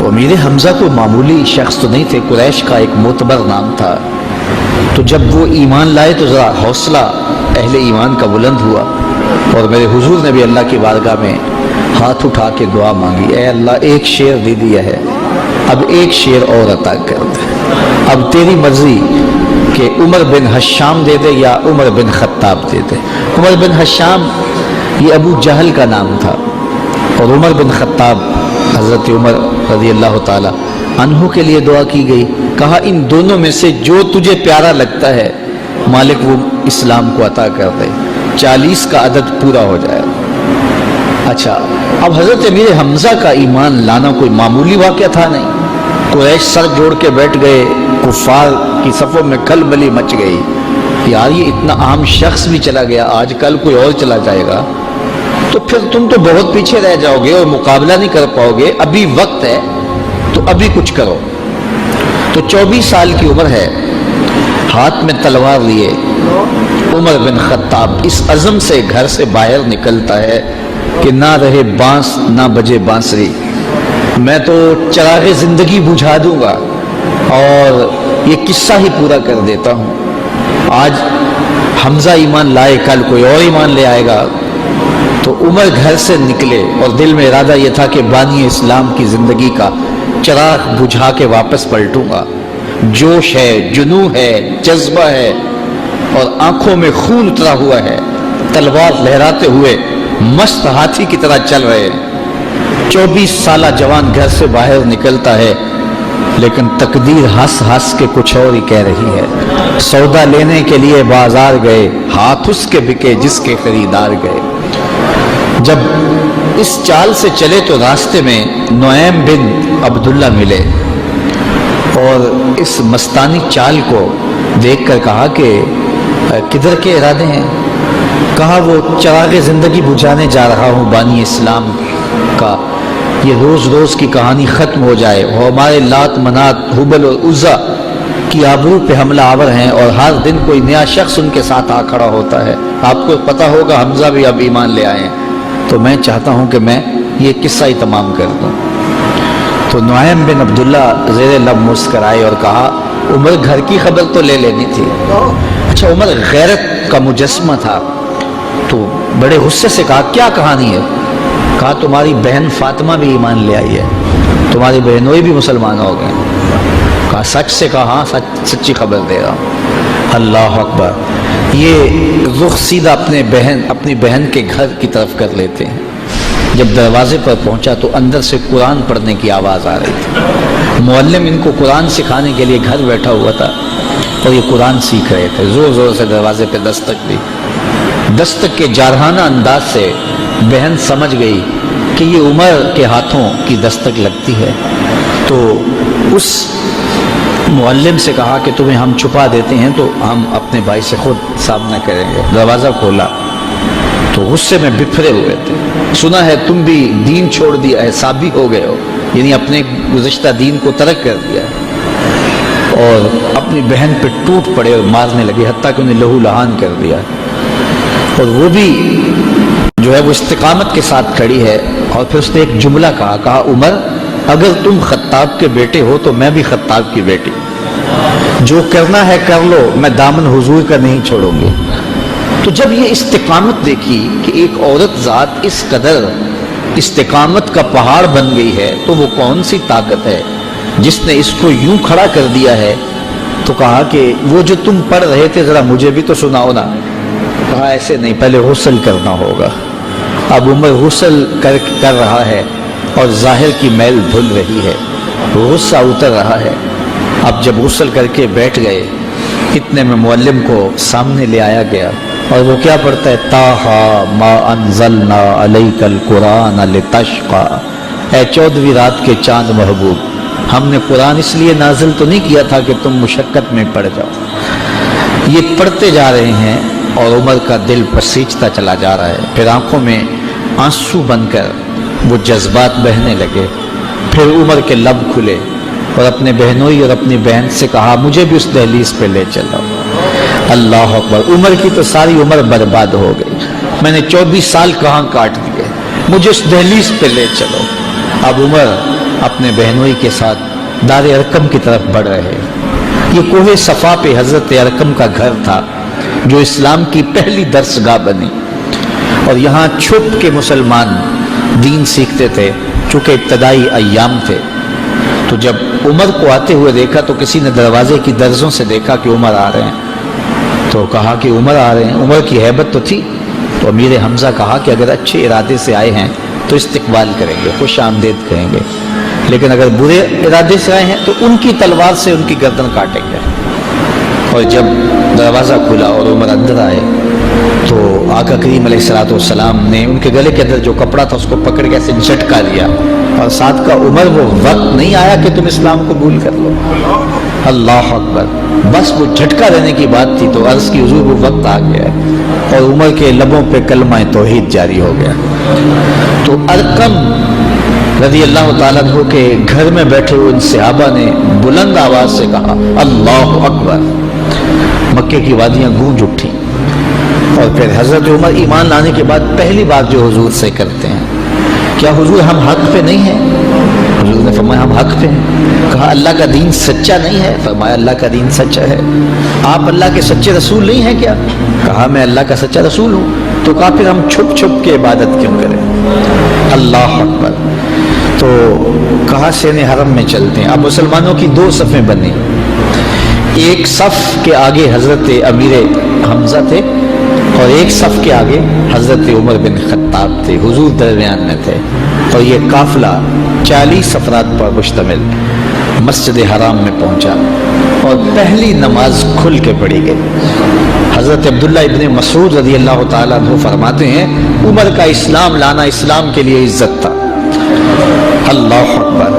تو امیر حمزہ کو معمولی شخص تو نہیں تھے، قریش کا ایک معتبر نام تھا۔ تو جب وہ ایمان لائے تو ذرا حوصلہ اہل ایمان کا بلند ہوا، اور میرے حضور نے بھی اللہ کی بارگاہ میں ہاتھ اٹھا کے دعا مانگی، اے اللہ ایک شعر دے دیا ہے، اب ایک شعر اور عطا کر دے، اب تیری مرضی کہ عمر بن حشام دے دے یا عمر بن خطاب دے دے۔ عمر بن حشام یہ ابو جہل کا نام تھا، اور عمر بن خطاب حضرت عمر رضی اللہ تعالی عنہ کے لیے دعا کی گئی، کہا ان دونوں میں سے جو تجھے پیارا لگتا ہے مالک وہ اسلام کو عطا کر دے، 40 کا عدد پورا ہو جائے۔ اچھا، اب حضرت امیر حمزہ کا ایمان لانا کوئی معمولی واقعہ تھا نہیں۔ قریش سر جوڑ کے بیٹھ گئے، کفار کی صفوں میں کھلبلی مچ گئی، یار یہ اتنا عام شخص بھی چلا گیا، آج کل کوئی اور چلا جائے گا تو پھر تم تو بہت پیچھے رہ جاؤ گے اور مقابلہ نہیں کر پاؤ گے، ابھی وقت ہے تو ابھی کچھ کرو۔ تو 24 سال کی عمر ہے، ہاتھ میں تلوار لیے عمر بن خطاب اس عزم سے گھر سے باہر نکلتا ہے کہ نہ رہے بانس نہ بجے بانسری، میں تو چراغ زندگی بجھا دوں گا اور یہ قصہ ہی پورا کر دیتا ہوں۔ آج حمزہ ایمان لائے، کل کوئی اور ایمان لے آئے گا۔ تو عمر گھر سے نکلے اور دل میں ارادہ یہ تھا کہ بانی اسلام کی زندگی کا چراغ بجھا کے واپس پلٹوں گا۔ جوش ہے، جنوں ہے، جذبہ ہے، اور آنکھوں میں خون اترا ہوا ہے، تلوار لہراتے ہوئے مست ہاتھی کی طرح چل رہے ہیں۔ 24 سالہ جوان گھر سے باہر نکلتا ہے، لیکن تقدیر ہنس ہنس کے کچھ اور ہی کہہ رہی ہے۔ سودا لینے کے لیے بازار گئے، ہاتھ اس کے بکے جس کے خریدار گئے۔ جب اس چال سے چلے تو راستے میں نعیم بن عبداللہ ملے، اور اس مستانی چال کو دیکھ کر کہا کہ کدھر کے ارادے ہیں؟ کہا وہ چراغ زندگی بجھانے جا رہا ہوں بانی اسلام کا، یہ روز روز کی کہانی ختم ہو جائے، وہ ہمارے لات منات حبل اور عزا کی آبرو پہ حملہ آور ہیں، اور ہر دن کوئی نیا شخص ان کے ساتھ آ کھڑا ہوتا ہے۔ آپ کو پتہ ہوگا حمزہ بھی اب ایمان لے آئے ہیں، تو میں چاہتا ہوں کہ میں یہ قصہ ہی تمام کر دوں۔ تو نعیم بن عبداللہ زیر لب مسکرائے اور کہا عمر گھر کی خبر تو لے لینی تھی۔ اچھا، عمر غیرت کا مجسمہ تھا، تو بڑے غصے سے کہا کیا کہانی ہے؟ کہا تمہاری بہن فاطمہ بھی ایمان لے آئی ہے، تمہاری بہنوئی بھی مسلمان ہو گئے۔ کہا سچ سے؟ کہا ہاں سچی خبر دے رہا ہوں۔ اللہ اکبر! یہ رخ سیدھا اپنی بہن کے گھر کی طرف کر لیتے ہیں۔ جب دروازے پر پہنچا تو اندر سے قرآن پڑھنے کی آواز آ رہی تھی۔ معلم ان کو قرآن سکھانے کے لیے گھر بیٹھا ہوا تھا اور یہ قرآن سیکھ رہے تھے۔ زور زور سے دروازے پہ دستک دی۔ دستک کے جارحانہ انداز سے بہن سمجھ گئی کہ یہ عمر کے ہاتھوں کی دستک لگتی ہے، تو اس معلم سے کہا کہ تمہیں ہم چھپا دیتے ہیں تو ہم اپنے بھائی سے خود سامنا کریں گے۔ دروازہ کھولا تو غصے میں بفرے ہوئے تھے۔ سنا ہے تم بھی دین چھوڑ دیا ہے، سابی ہو گئے ہو، یعنی اپنے گزشتہ دین کو ترک کر دیا، اور اپنی بہن پہ ٹوٹ پڑے اور مارنے لگے، حتیٰ کہ انہیں لہو لہان کر دیا۔ اور وہ بھی جو ہے وہ استقامت کے ساتھ کھڑی ہے، اور پھر اس نے ایک جملہ کہا عمر اگر تم خطاب کے بیٹے ہو تو میں بھی خطاب کی بیٹی، جو کرنا ہے کر لو، میں دامن حضور کا نہیں چھوڑوں گی۔ تو جب یہ استقامت دیکھی کہ ایک عورت ذات اس قدر استقامت کا پہاڑ بن گئی ہے، تو وہ کون سی طاقت ہے جس نے اس کو یوں کھڑا کر دیا ہے؟ تو کہا کہ وہ جو تم پڑھ رہے تھے ذرا مجھے بھی تو سناؤ نا۔ کہا ایسے نہیں، پہلے غسل کرنا ہوگا۔ اب عمر غسل کر رہا ہے اور ظاہر کی میل دھل رہی ہے، غصہ اتر رہا ہے۔ اب جب غسل کر کے بیٹھ گئے، اتنے میں معلم کو سامنے لے آیا گیا، اور وہ کیا پڑھتا ہے؟ طٰہٰ ما انزلنا علیک القرآن لتشقیٰ، اے 14ویں رات کے چاند محبوب، ہم نے قرآن اس لیے نازل تو نہیں کیا تھا کہ تم مشقت میں پڑ جاؤ۔ یہ پڑھتے جا رہے ہیں اور عمر کا دل پسیجتا چلا جا رہا ہے، پھر آنکھوں میں آنسو بن کر وہ جذبات بہنے لگے۔ پھر عمر کے لب کھلے اور اپنے بہنوئی اور اپنی بہن سے کہا مجھے بھی اس دہلیز پہ لے چلو۔ اللہ اکبر! عمر کی تو ساری عمر برباد ہو گئی، میں نے 24 سال کہاں کاٹ دیے، مجھے اس دہلیز پہ لے چلو۔ اب عمر اپنے بہنوئی کے ساتھ دار ارقم کی طرف بڑھ رہے۔ یہ کوہ صفا پہ حضرت ارقم کا گھر تھا جو اسلام کی پہلی درسگاہ بنی، اور یہاں چھپ کے مسلمان دین سیکھتے تھے چونکہ ابتدائی ایام تھے۔ تو جب عمر کو آتے ہوئے دیکھا تو کسی نے دروازے کی درزوں سے دیکھا کہ عمر آ رہے ہیں، تو کہا کہ عمر آ رہے ہیں۔ عمر کی ہیبت تو تھی، تو امیر حمزہ کہا کہ اگر اچھے ارادے سے آئے ہیں تو استقبال کریں گے، خوش آمدید کہیں گے، لیکن اگر برے ارادے سے آئے ہیں تو ان کی تلوار سے ان کی گردن کاٹیں گے۔ اور جب دروازہ کھلا اور عمر اندر آئے تو آقا کریم علیہ الصلوۃ والسلام نے ان کے گلے کے اندر جو کپڑا تھا اس کو پکڑ کے ایسے جھٹکا لیا، اور ساتھ کا عمر وہ وقت نہیں آیا کہ تم اسلام قبول کر لو۔ اللہ اکبر، بس وہ جھٹکا دینے کی بات تھی تو عرض کی حضور وہ وقت آ گیا ہے، اور عمر کے لبوں پہ کلمہ توحید جاری ہو گیا۔ تو ارقم رضی اللہ تعالیٰ عنہ کے گھر میں بیٹھے ہوئے ان صحابہ نے بلند آواز سے کہا اللہ اکبر، مکے کی وادیاں گونج اٹھی۔ اور پھر حضرت عمر ایمان لانے کے بعد پہلی بات جو حضور سے کرتے ہیں، کیا حضور ہم حق پہ نہیں ہیں؟ حضور نے فرمایا ہم حق پہ ہیں۔ کہا اللہ کا دین سچا نہیں ہے؟ فرمایا اللہ کا دین سچا ہے۔ آپ اللہ کے سچے رسول نہیں ہیں کیا؟ کہا میں اللہ کا سچا رسول ہوں۔ تو کہا پھر ہم چھپ چھپ کے عبادت کیوں کریں؟ اللہ اکبر۔ تو کہا سین حرم میں چلتے ہیں۔ اب مسلمانوں کی دو صفیں بنی، ایک صف کے آگے حضرت امیر حمزہ تھے اور ایک صف کے آگے حضرت عمر بن خطاب تھے، حضور درمیان میں تھے، اور یہ قافلہ 40 افراد پر مشتمل مسجد حرام میں پہنچا اور پہلی نماز کھل کے پڑھی گئی۔ حضرت عبداللہ ابن مسعود رضی اللہ تعالیٰ عنہ فرماتے ہیں عمر کا اسلام لانا اسلام کے لیے عزت تھا۔ اللہ اکبر۔